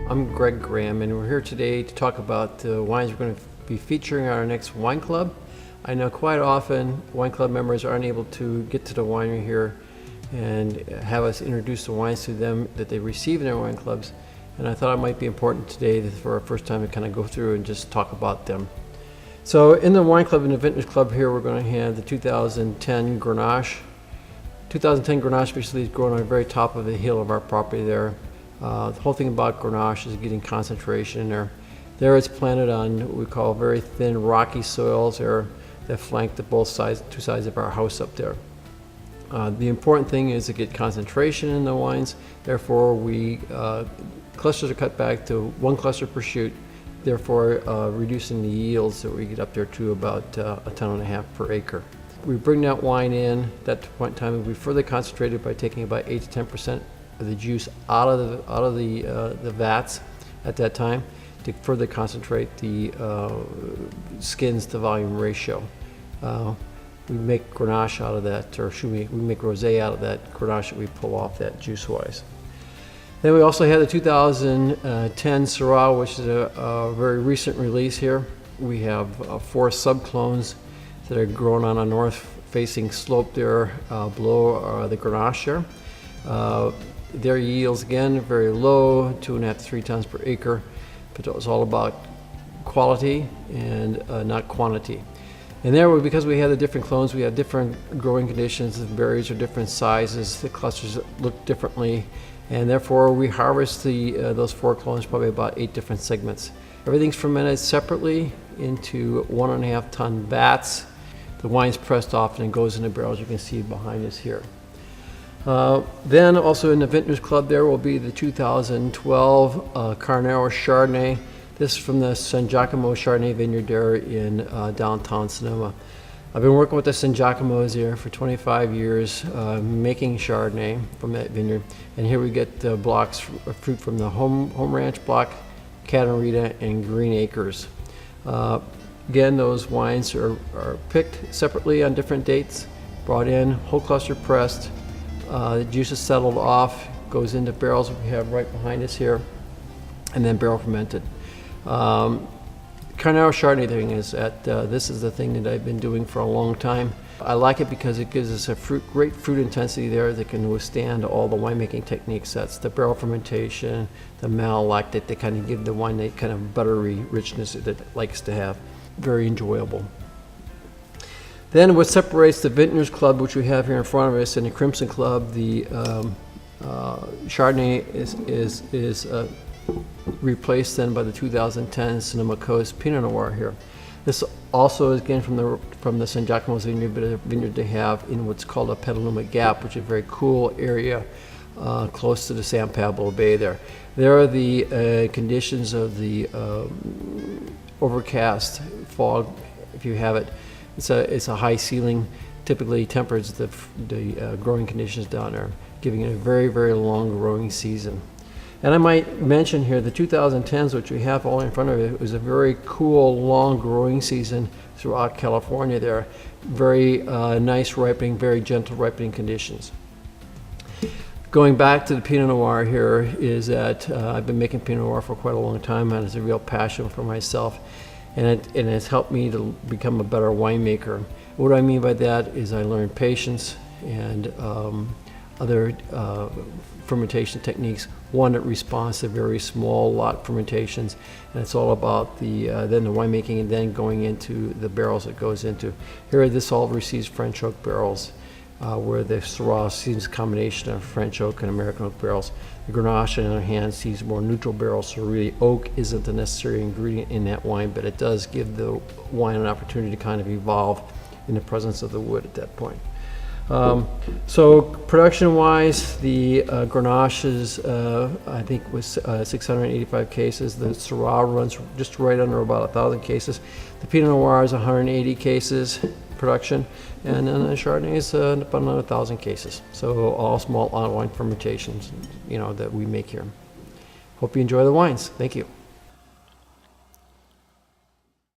I'm Greg Graham, and we're here today to talk about the wines we're going to be featuring at our next wine club. I know quite often wine club members aren't able to get to the winery here and have us introduce the wines to them that they receive in their wine clubs, and I thought it might be important today for our first time to kind of go through and just talk about them. So in the wine club, in the vintage club here, we're going to have the 2010 Grenache. 2010 Grenache basically is grown on the very top of the hill of our property there. The whole thing about Grenache is getting concentration in there. There it's planted on what we call very thin rocky soils there that flank the two sides of our house up there. The important thing is to get concentration in the wines. Therefore, clusters are cut back to 1 cluster per shoot, therefore reducing the yields that we get up there to about a ton and a half per acre. We bring that wine in. At that point in time, we further concentrated by taking about 8 to 10% of the juice out of the vats at that time to further concentrate the skins to volume ratio. We make Grenache out of that, or we make rosé out of that Grenache that we pull off that juice-wise. Then we also had the 2010 Syrah, which is a very recent release here. We have 4 subclones that are grown on a north-facing slope there below the Grenache here. Their yields, again, very low, 2.5 to 3 tons per acre, but it was all about quality and not quantity. And there, because we had the different clones, we had different growing conditions, the berries are different sizes, the clusters look differently, and therefore we harvest those 4 clones, probably about 8 different segments. Everything's fermented separately into 1.5 ton vats. The wine's pressed off and it goes in the barrels you can see behind us here. Then also in the Vintners Club there will be the 2012 Carnero Chardonnay. This is from the San Giacomo Chardonnay vineyard there in downtown Sonoma. I've been working with the San Giacomos here for 25 years, making Chardonnay from that vineyard. And here we get blocks of fruit from the Home Ranch block, Catarina, and Green Acres. Again, those wines are picked separately on different dates, brought in, whole cluster pressed. The juice is settled off, goes into barrels we have right behind us here, and then barrel fermented. Carnero Chardonnay thing is that this is the thing that I've been doing for a long time. I like it because it gives us a great fruit intensity there that can withstand all the winemaking techniques. That's the barrel fermentation, the malolactic, that kind of give the wine that kind of buttery richness that it likes to have. Very enjoyable. Then what separates the Vintners Club, which we have here in front of us, and the Crimson Club, the Chardonnay is replaced then by the 2010 Sonoma Coast Pinot Noir here. This also is again from the San Giacomo's vineyard, but a vineyard they have in what's called a Petaluma Gap, which is a very cool area close to the San Pablo Bay there. There are the conditions of the overcast fog, if you have it. It's a high ceiling, typically tempers the growing conditions down there, giving it a very, very long growing season. And I might mention here the 2010s, which we have all in front of it, was a very cool, long growing season throughout California there. Very nice ripening, very gentle ripening conditions. Going back to the Pinot Noir here is that I've been making Pinot Noir for quite a long time, and it's a real passion for myself. And it's helped me to become a better winemaker. What I mean by that is I learned patience and other fermentation techniques. One that responds to very small lot fermentations, and it's all about then the winemaking and then going into the barrels it goes into. Here, this all receives French oak barrels, where the Syrah sees a combination of French oak and American oak barrels. The Grenache, on the other hand, sees more neutral barrels, so really oak isn't a necessary ingredient in that wine, but it does give the wine an opportunity to kind of evolve in the presence of the wood at that point. So production-wise, the Grenache is, I think, was 685 cases. The Syrah runs just right under about 1,000 cases. The Pinot Noir is 180 cases production, and then the Chardonnay is about another 1,000 cases. So all small wine fermentations, that we make here. Hope you enjoy the wines. Thank you.